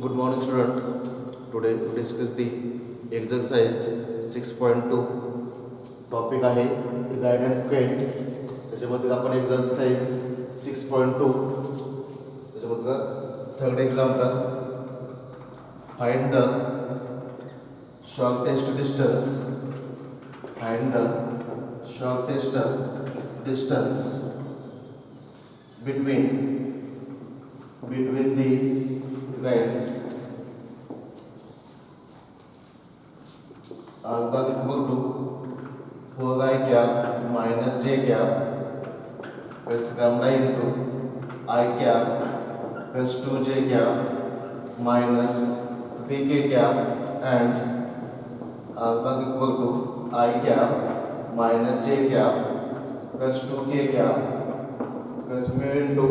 Good morning, student. Today we discuss the exercise 6.2 topic आहे guide and friend. त्याच्यामध्ये आपण exercise 6.2 त्याच्यामध्ये third example find the shortest distance between the lines alpha equal to 4I cap minus j cap plus gamma into I cap plus 2j cap minus 3k cap and alpha equal to I cap minus j cap plus 2k cap plus mu into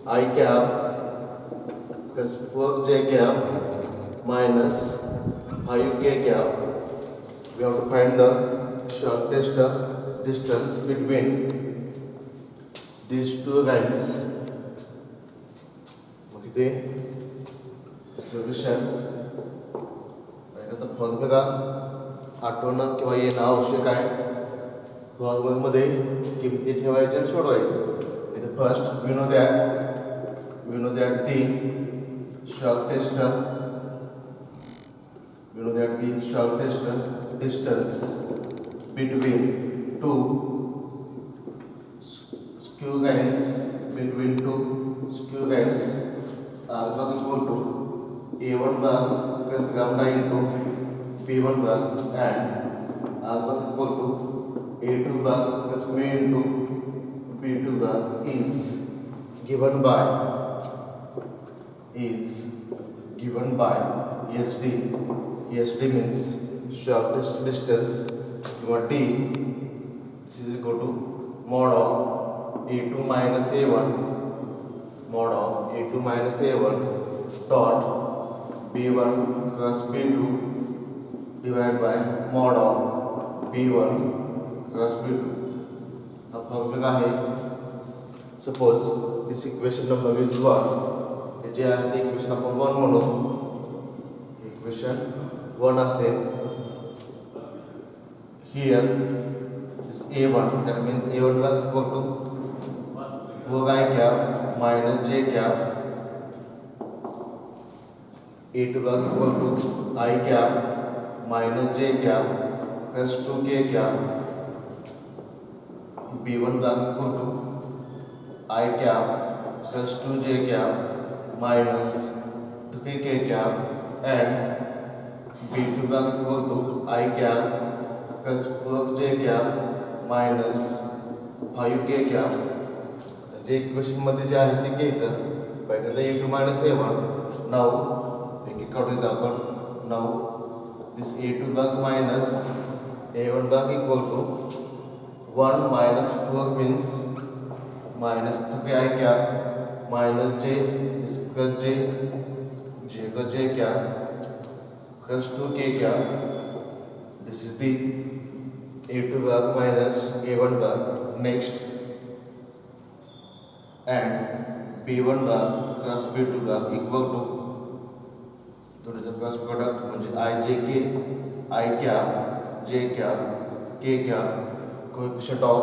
I cap plus 4j cap minus 5k cap. We have to find the shortest distance between these two lines. Okay, solution. आता formula आठवणं किंवा येणं आवश्यक आहे. फॉर्म्युलामध्ये किमती ठेवायच्या आणि सोडवायचं. First, we know that the shortest distance between two skew lines alpha equal to a1 bar plus gamma into b1 bar and alpha equal to a2 bar plus mu into b2 bar is given by SD. SD means shortest distance or D. This is equal to mod of A2 minus A1 dot B1 cross B2 divided by mod of B1 cross B2. अब formula आहे. Suppose this equation number is 1. जे आहे ते equation आपण 1 म्हणू. Equation 1 असेल. Here this a1 that means a1 was equal to 4i cap minus j cap. a2 was equal to I cap minus j cap plus 2k cap. b1 was equal to I cap plus 2j cap minus 3k cap and b2 was equal to I cap plus 4j cap minus 5k cap. J equation मध्ये जे आहे ते घ्यायचं. पहिल्यांदा a2 minus a1. नाव एक एक काढूया आपण. Now this a2 भाग minus a1 भाग equal to 1 minus 4 means minus 3i cap minus j is plus j cap plus 2k cap. This is the a2 bar minus a1 bar. Next, and b1 bar cross b2 bar equal to थोडंसं cross product म्हणजे I cap j cap k cap. Coefficient of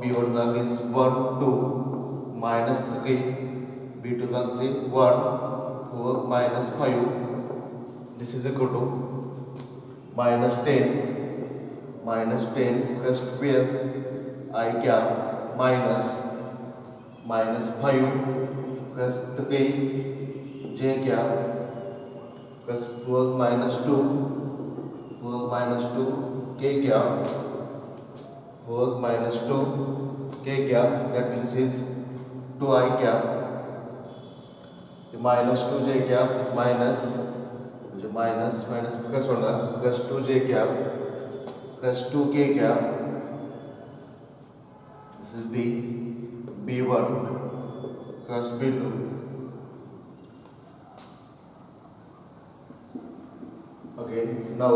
b1 bar is 1 2 minus 3. b2 bar is 1 4 minus 5. This is equal to minus 10 plus 12 I cap minus 5 plus 3 j cap plus 4 minus 2 k cap. 4 minus 2 k cap, that means is 2i cap. The minus 2j cap is minus plus 1 plus 2j cap plus 2k cap. This is the b1 plus b2. Again, now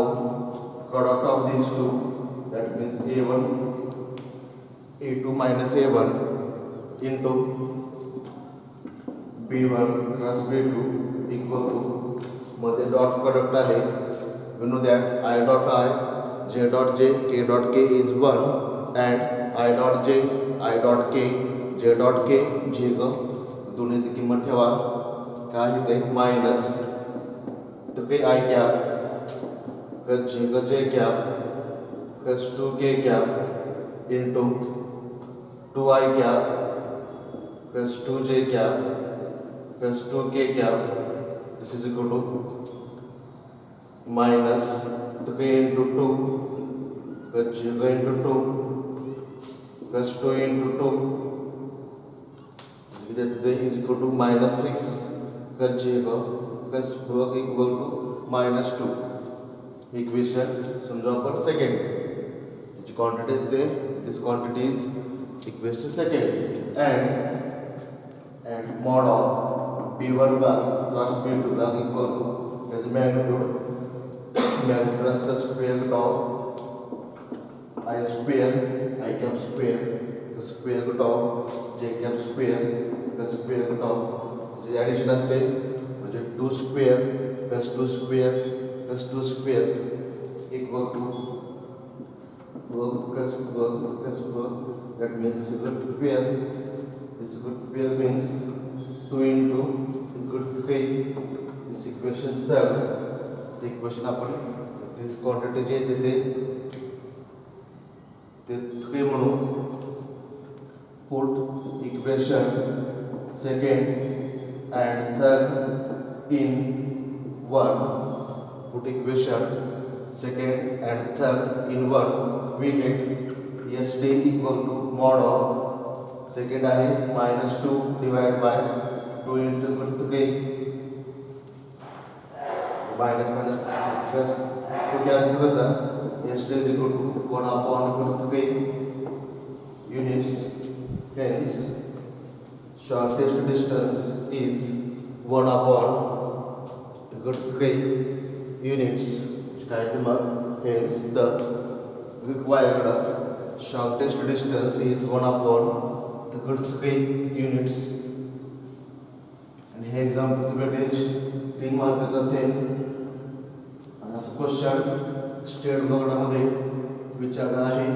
product of these two, that means a2 minus a1 into B1 cross B2 equal to मध्ये dot product आहे. We know that I dot I, J dot J, K dot K is 1 and I dot J, I dot K, J dot K, J ग दोन्हीची किंमत ठेवा. काय इथे minus तर काही I कॅप क J ग J कॅप कस 2K cap into 2I cap कस 2J कॅप कस 2K cap. This is equal to minus 3 into 2 कस 2 into 2 कस 2 into 2 is equal to minus 6 कस कस इक्वल टू minus 2. इक्वेशन समजा आपण सेकंड जी क्वांटिटी देते this quantity is equation second and mod of b1 bar plus b2 bar equal to as magnitude plus the square of I square I cap square the square of J cap square the square of J addition असते म्हणजे 2 square plus 2 square plus 2 square equal two plus that means pair is good pair means 2 into equal to 3. This equation third the equation आपण this quantity जे देते ते 3 म्हणून put equation second and third in one. Put equation second and third in one. We get SD equal to mod of second आहे minus 2 divided by 2 into 3 minus plus 2 cancel होता. SD is equal to 1 upon 3 units. Hence shortest distance is 1 upon 3 units. Hence the required shortest distance is 1 upon 3 units. And हे example weightage 3 मार्काचा असेल आणि असं question state बोर्डामध्ये विचारला आहे.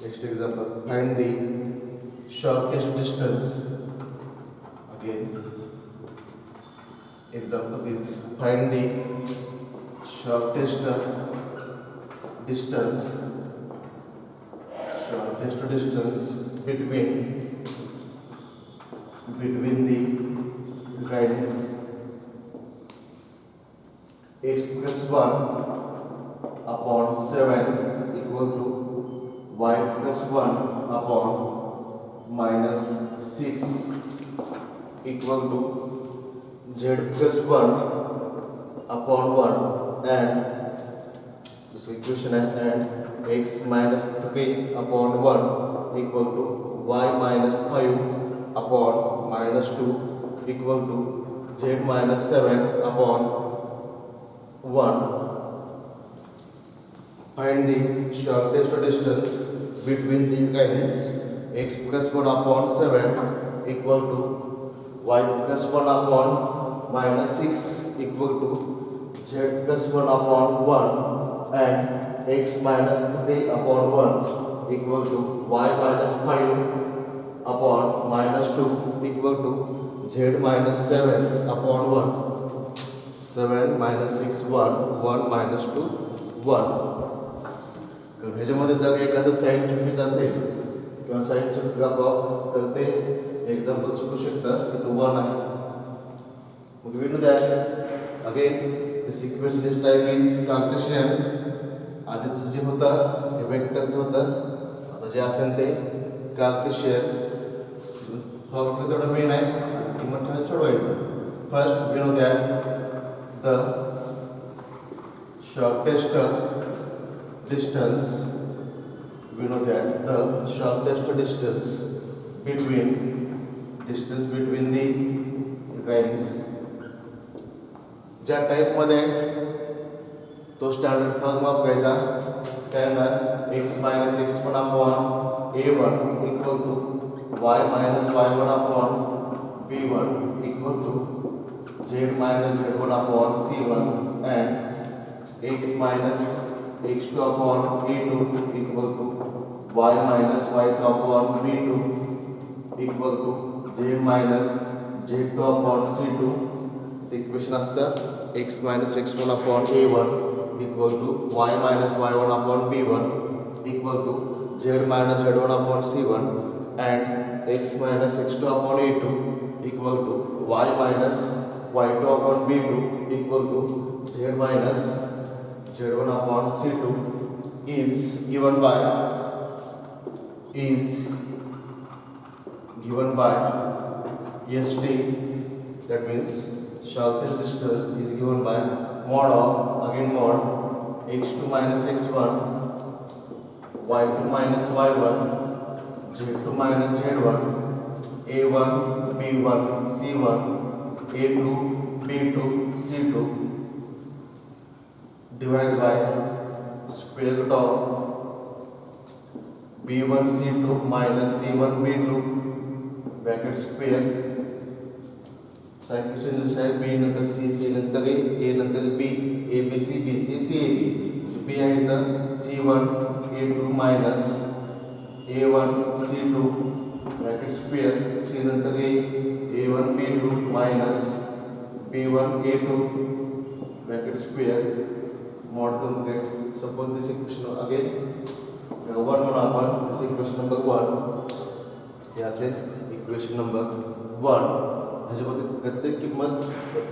Next example, find the shortest distance. Again, example is find the shortest distance between the lines x plus 1 upon 7 equal to y plus 1 upon minus 6 equal to z plus 1 upon 1 and this equation and x minus 3 upon 1 equal to y minus 5 upon minus 2 equal to z minus 7 upon 1. Find the shortest distance between these lines x plus 1 upon 7 equal to y plus 1 upon minus 6 equal to z plus 1 upon 1 and x minus 3 upon 1 equal to y minus 5 upon minus 2 equal to z minus 7 upon 1. 7 minus 6 1 1 minus 2 1. ह्याच्यामध्ये जर एखादं sign चुकीचं असेल किंवा sign चुकीचा तर ते example चुकू शकतं की तो 1 आहे. मग we know that again this equation is type is Cartesian आधीचं जे होतं ते वेक्टरचं होतं. आता जे असेल ते कॅल्क्युलेशन सॉल्व तेवढं मेन आहे. किंमत ठेवायचं सोडवायचं. First we know that the shortest distance we know that the shortest distance between the lines ज्या टाईपमध्ये तो स्टँडर्ड फॉर्म वापरायचा त्यांना x minus x1 upon a1 equal to y minus y1 upon b1 equal to z minus z1 upon c1 and x minus x2 upon b2 equal to y minus y2 upon b2 equal to z minus z2 upon c2. The equation असतं x minus x1 upon a1 equal to y minus y1 upon b1 equal to z minus z1 upon c1 and x minus x2 upon a2 equal to y minus y2 upon b2 equal to z minus z1 upon c2 is given by SD. That means shortest distance is given by mod of mod x2 minus x1 y2 minus y1 z2 minus z1 a1 b1 c1 a2 b2 c2 divided by square root of b1 c2 minus c1 b2 bracket square. साइक्वेशन जैसे b नंतर c c नंतर a नंतर b a b c b c c a b b आहे तर c1 a2 minus a1 c2 bracket square c नंतर a1 b2 minus b1 a2 bracket square mod complete. Suppose this equation again 1 म्हणून आपण this equation number 1 हे असेल equation number 1. ह्याच्यामध्ये प्रत्येक किंमत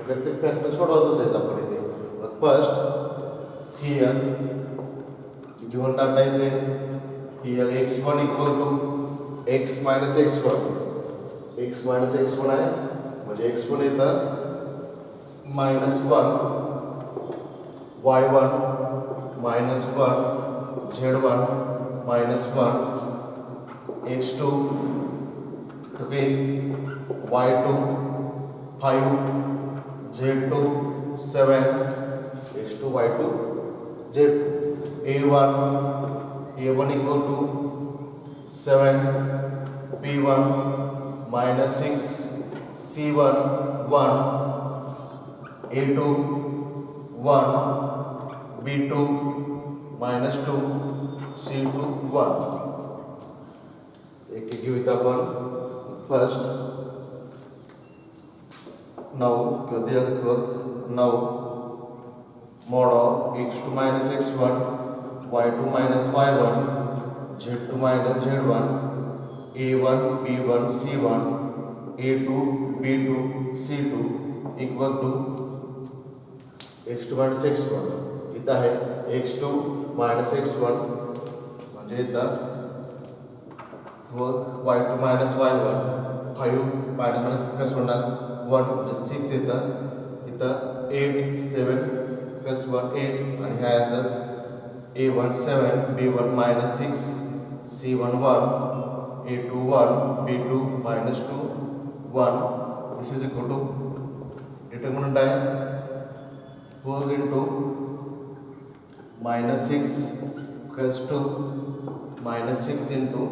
प्रत्येक फॅक्टर सोडवत असायचं आपण इथे. फर्स्ट हियर गिव्हन डाटा येते here x1 equal to x minus x1 आहे म्हणजे x1 येतं minus 1 y1 minus 1 z1 minus 1 x2 3 y2 5 z2 7 x2 y2 z2 a1 equal to 7 b1 minus 6 c1 1 a2 1 b2 minus 2 c2 1. एक घेऊ इथं आपण first now mod of x2 minus x1 y2 minus y1 z2 minus z1 a1 b1 c1 a2 b2 c2 equal to x2 minus x1 इथं आहे x2 minus x1 म्हणजे इथं y2 minus y1 5 minus plus 1 म्हणजे 6 येतं इथं 8 7 plus 1 8 आणि ह्या असंच a1 7 b1 minus 6 c1 1 a2 1 b2 minus 2 1. This is equal to determinant आहे 4 into minus 6 plus 2 minus 6 into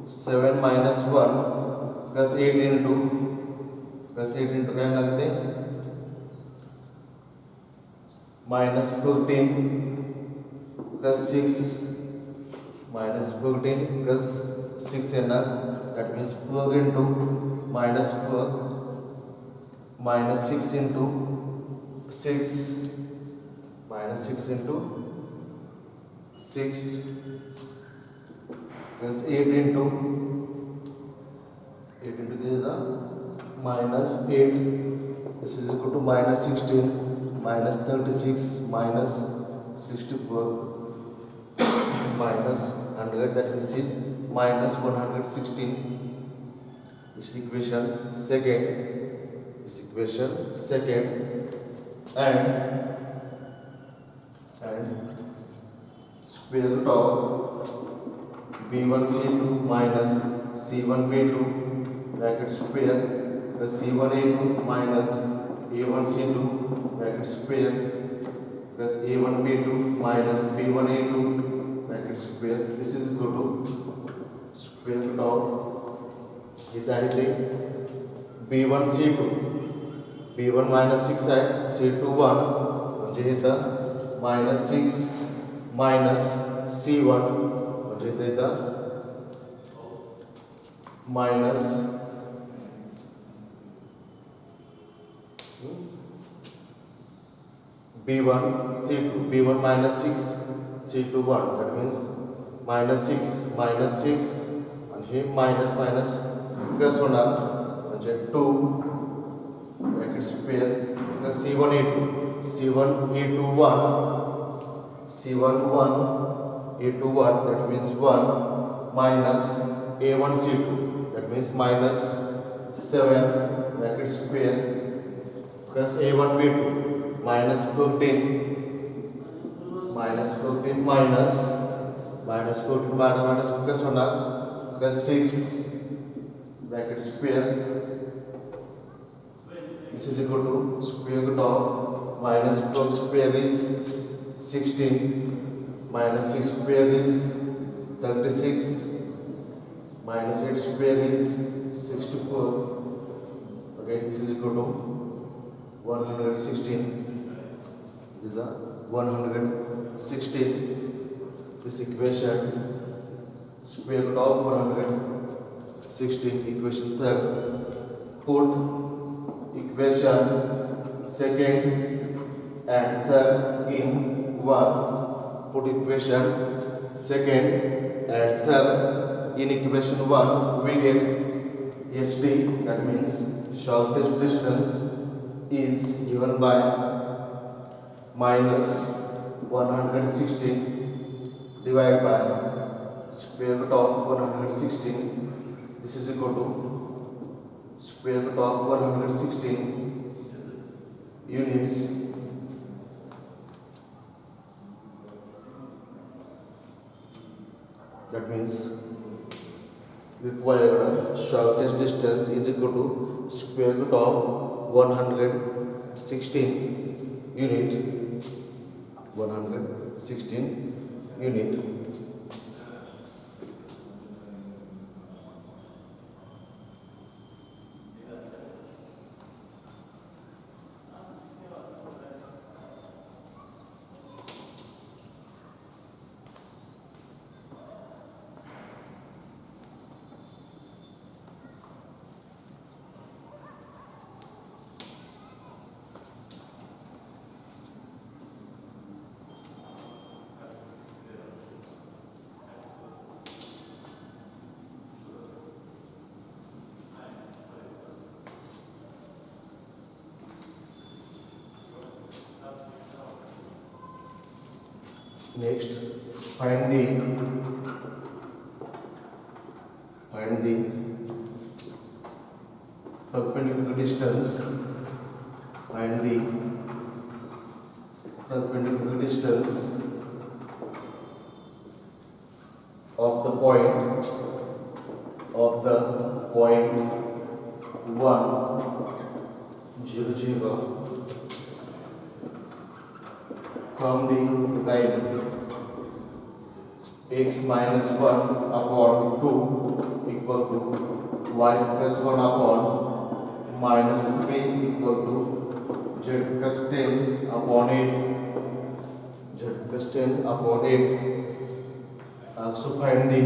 7 minus 1 plus 8 into काय लागते minus 14 plus 6 minus 14 plus 6 येणार. that means 4 into minus 4 minus 6 into 6 minus 6 into 6 plus 8 into this is the minus 8. This is equal to minus 16 minus 36 minus 64 minus 100, that means is minus 116. This equation second, and square root of b1c2 minus c1b2 bracket square plus c1a2 minus a1c2 bracket square plus a1b2 minus b1a2 bracket square. This is equal to square root of इथे b1c2 b1 minus 6 आहे c2 1 म्हणजे इथं minus 6 minus c1 म्हणजे इथं minus b1 c2 b1 minus 6 c2 1, that means minus 6 minus 6 and hey minus minus plus होणार म्हणजे 2 bracket square plus c1a2 1 c1 1 a2 1, that means 1 minus a1c2, that means minus 7 bracket square plus a1b2 minus 14 minus minus plus होणार plus 6 bracket square. This is equal to square root of minus 12 square is 16 minus 6 square is 36 minus 8 square is 64. Okay, this is equal to 116. This is 116. This equation square root of 116, equation third. Put equation second and third in 1. Put equation second and third in equation 1. We get SD, that means shortest distance is given by minus 116 divided by square root of 116. This is equal to square root of 116 units. That means required shortest distance is equal to square root of 116 unit. 116 unit. Next, find the perpendicular distance. Find the perpendicular distance of the point 1 0 0 from the line x minus 1 upon 2 equal to y plus 1 upon minus 3 equal to z plus 10 upon 8. Z plus 10 upon 8. Also find the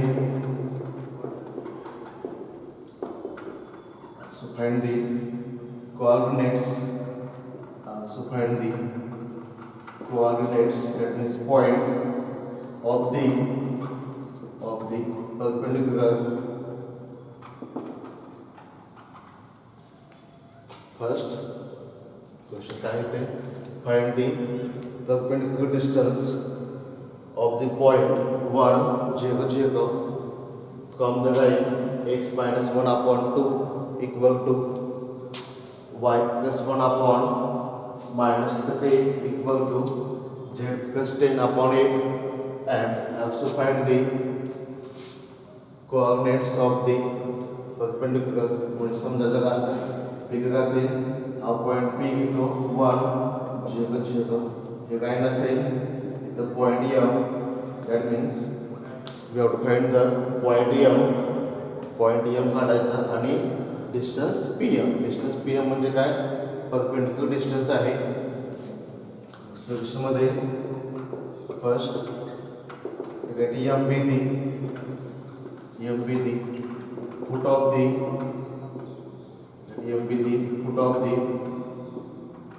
coordinates. That means point of the perpendicular. First question काय आहे ते, find the perpendicular distance of the point 1 0 0 from the line x minus 1 upon 2 equal to y plus 1 upon minus 3 equal to z plus 10 upon 8, and also find the coordinates of the perpendicular. म्हणजे समजा जर असं एक असेल हा point P घेतो 1 0 0, हे काय नसेल इथं point M, that means we have to find the point M काढायचा आणि डिस्टन्स PM. डिस्टन्स PM म्हणजे काय, परपेंडिक्युलर डिस्टन्स आहे. सोल्युशनमध्ये first MB the foot of the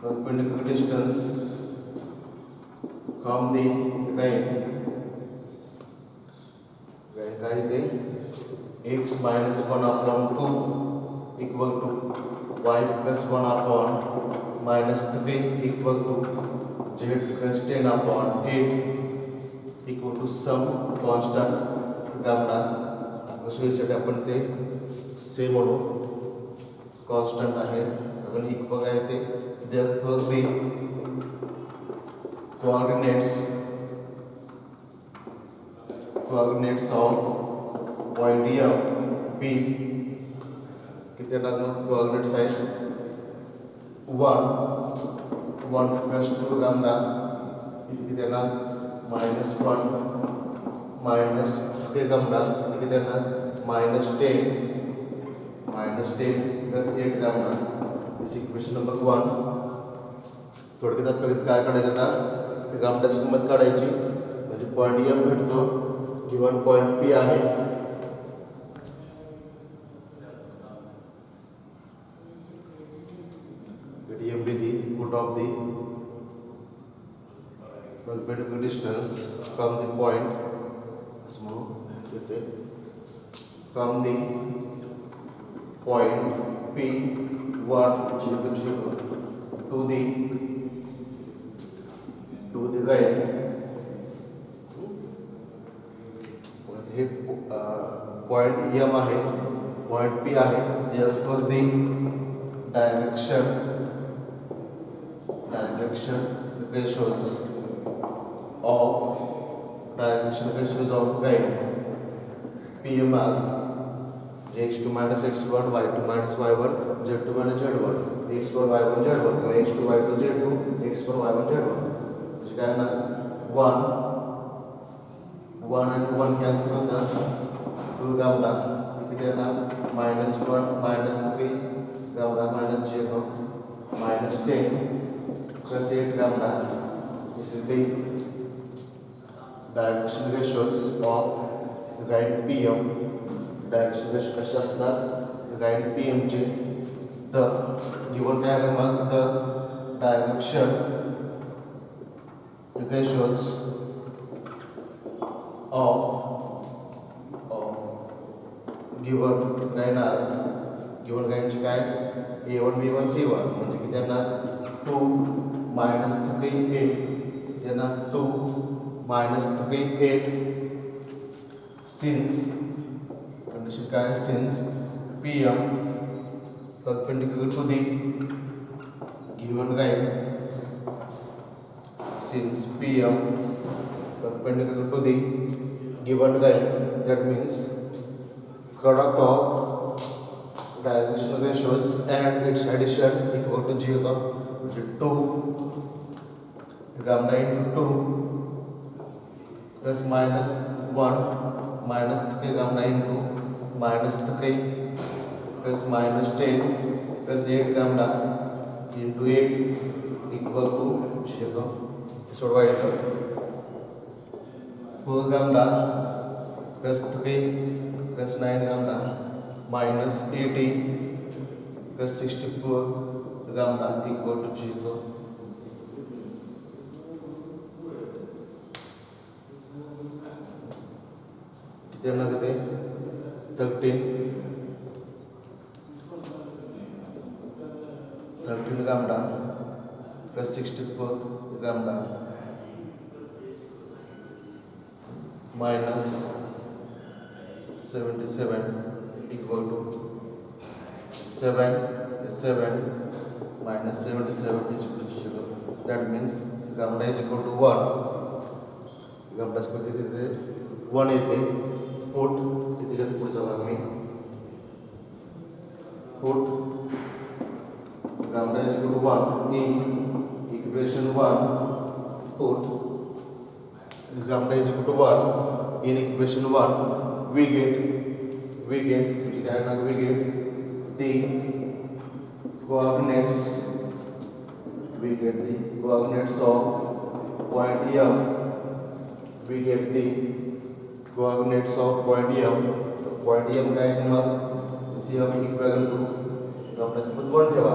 perpendicular distance from the line काय ते x minus 1 upon 2 equal to y plus 1 upon minus 3 equal to z plus 10 upon 8 equal to some constant gamma. सोयीसाठी आपण ते से म्हणू, constant आहे. आपण equal आहे ते therefore the coordinates of point M P किती टाकून coordinates आहेत 1 plus 2 gamma इथे किती ना -1 minus 3 gamma इथे किती ना -10 plus 8 gamma. This equation number 1. थोडक्यात आपल्याला काय काढायचं आता, गामडाची किंमत काढायची. म्हणजे पॉईंट M भेटतो, गिवन पॉईंट P आहे. M be the foot of the perpendicular distance from the point from the point P1 0 0 to the line. हे पॉइंट M आहे, पॉइंट P आहे. therefore the direction ratios of line PM are x2 minus x1, y2 minus y1, z2 minus z1, x1 y1 z1 किंवा x2 y2 z2, x1 y1 z1. म्हणजे काय ना 1 आणि 1 cancel होतात, 2 गावला किती येणार -1 -3 गावला -0 -10 plus 8 gamma. This is the direction ratios of the line PM. Direction ratios कसे असतात, line PM चे the given काय आहे मग the direction ratios of given line चे काय A1 B1 C1 म्हणजे किती येणार 2 minus 3 8 then 2 minus 3 8 since condition काय since PM perpendicular to the given line, since PM perpendicular to the given line, that means product of directional ratios and its addition equal to 0. 2 gamma into 2 plus -1 -3 gamma into -3 plus -10 plus 8 gamma into 8 equal to 0. सोडवायचं 4 gamma plus 3 plus 9 gamma minus 80 plus 64 gamma equal to 0. किती येणार ते 13 gamma plus 64 gamma minus 77 equal to 7 minus 77 is equal to 0. That means gamma is equal to 1. Gamma is equal to 1 येते put इथे घेतो पुढचा भाग मी put gamma is equal to 1 in equation 1 put gamma is equal to 1 in equation 1 we get the coordinates of point M. We get the coordinates of point M. Point M काय आहे मग इसे हम equal to gamma is 1 ठेवा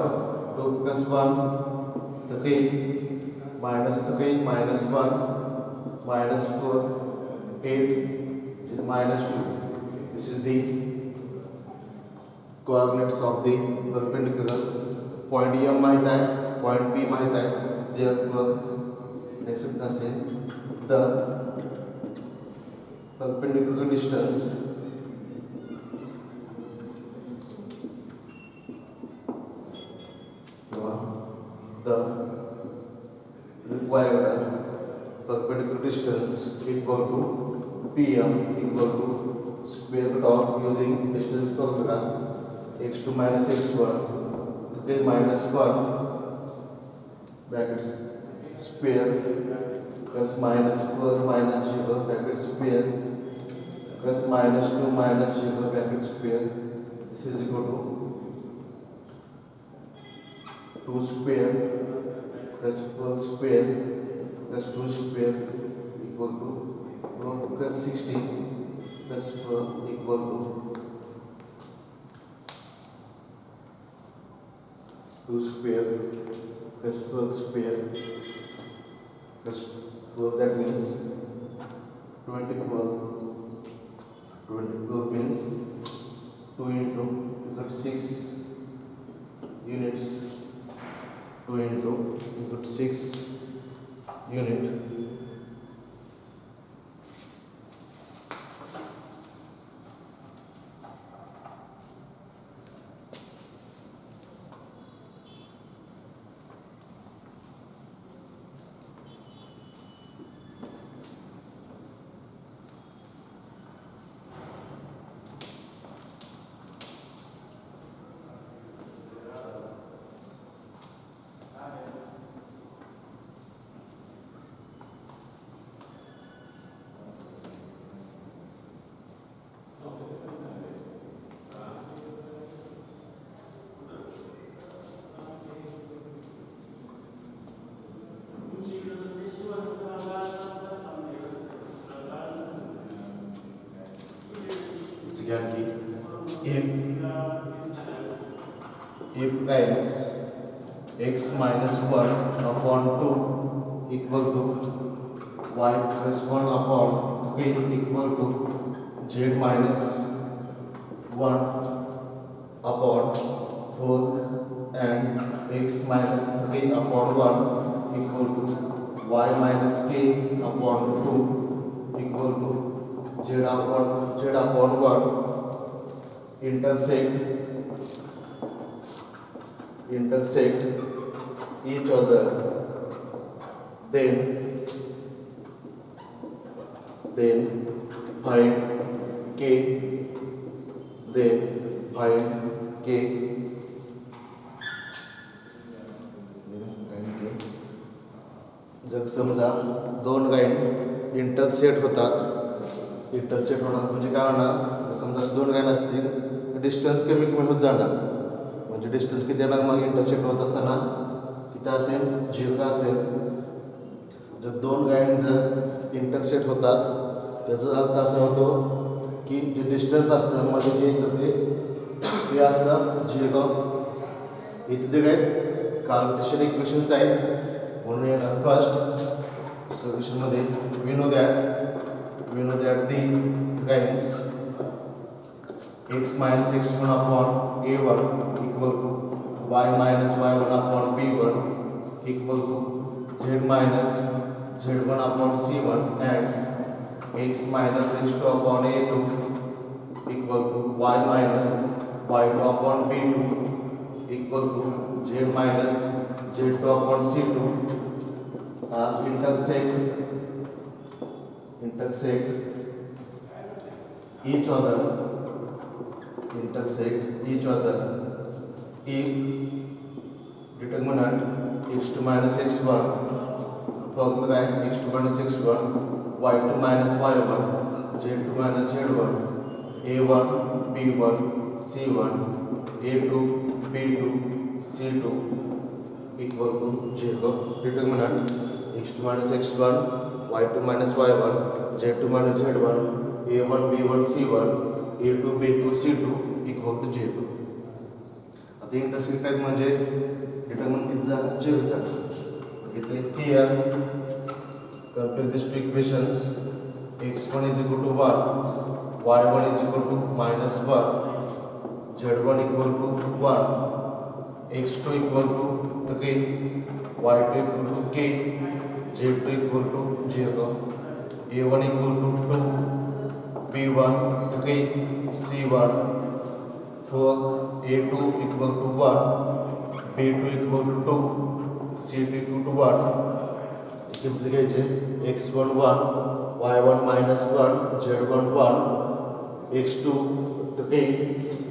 2 plus 1 तके minus 1 minus 4 8 is minus 2. This is the coordinates of the perpendicular. Point M माहित आहे, point P माहित आहे. Therefore, next असेल the perpendicular distance the required perpendicular distance equal to PM equal to square root of using distance formula x2 minus x1 then minus 1 brackets square plus minus 4 minus 0 brackets square plus minus 2 minus 0 brackets square. This is equal to 2 square plus 4 square plus 2 square equal to 4 plus 16 plus 4 equal to 2 square plus 4 square plus 4, that means 24 means 2 into 6 units 2 into 6 unit. if hence x minus 1 upon 2 equal to y plus 1 upon 3 equal to z minus 1 upon 4 and x minus 3 upon 1 equal to y minus k upon 2 equal to z upon 1 intersect each other, then find k, जर समजा दोन line intersect होतात म्हणजे काय होणार, समजा दोन line असतील डिस्टन्स कमी होत जाणार, म्हणजे डिस्टन्स किती येणार मग इंटरसेक्ट होत असताना किती असेल, 0 असेल. जर दोन लाईन जर इंटरसेक्ट होतात त्याचा अर्थ असा होतो की जे डिस्टन्स असतं मध्ये जे येतं ते असतं 0. इथे ते काय कार्टेशियन इक्वेशन्स आहेत म्हणून येणार फर्स्ट सोल्युशनमध्ये. We know that the guidance x minus x1 upon a1 equal to y minus y1 upon b1 equal to z minus z1 upon c1 and x minus x2 upon a2 equal to y minus y2 upon b2 equal to z minus z2 upon c2 intersect each other if determinant x2 minus x1 formula x2 minus x1 y2 minus y1 z2 minus z1 a1 b1 c1 a2 b2 c2 equal to 0. Determinant x2 minus x1 y2 minus y1 z2 minus z1 a1 b1 c1 a2 b2 c2 equal to 0. आता intersect type म्हणजे determinant किती जागा 0 जागा इथे here compare these two equations x1 is equal to 1 y1 is equal to minus 1 z1 equal to 1 x2 equal to k y2 equal to k z2 equal to 0 a1 equal to 2 b1 k c1 4 a2 equal to 1 b2 equal to 2 c2 equal to 1 किती घ्यायचे x1 1 y1 minus 1 z1 1 x2 k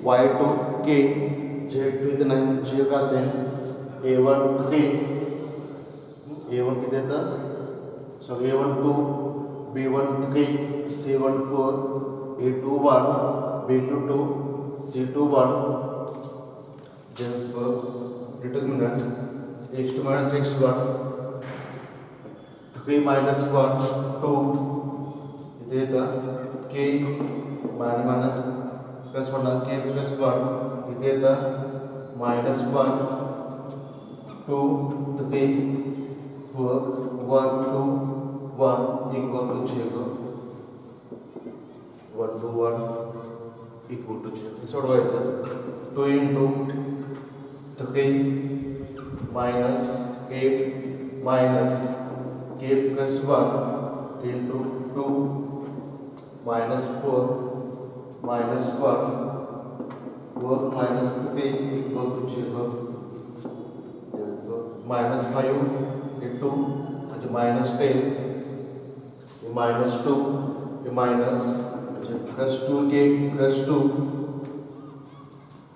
y2 k z2 इथं नाही g का असेल a1 k a1 किती येतं सो a1 2 b1 k c1 4 a2 1 b2 2 c2 1 therefore determinant x2 minus x1 k minus 1 2 इथे येतं k minus plus 1 k plus 1 इथे येतं minus 1 2 k 4 1 2 1 equal to 0 1 2 1 equal to 0 सोडवायचं 2 into 3 minus 8 minus k plus 1 into 2 minus 4 minus 1 4 minus 3 equal to 0 minus 5 into minus 10 minus 2 minus plus 2k plus 2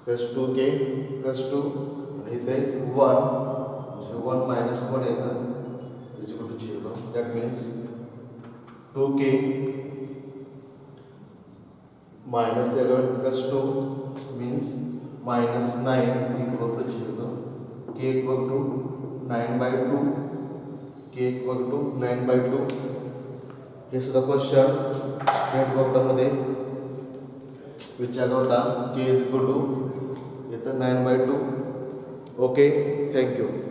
plus 2k plus 2 and इथे 1 1 minus 1 येतं is equal to 0 that means 2k minus 11 plus 2 means minus 9 equal to 0 k equal to 9 by 2 k equal to 9 by 2 हे सुद्धा question state बोर्डामध्ये विचारला होता k is equal to इथं 9 by 2 okay thank you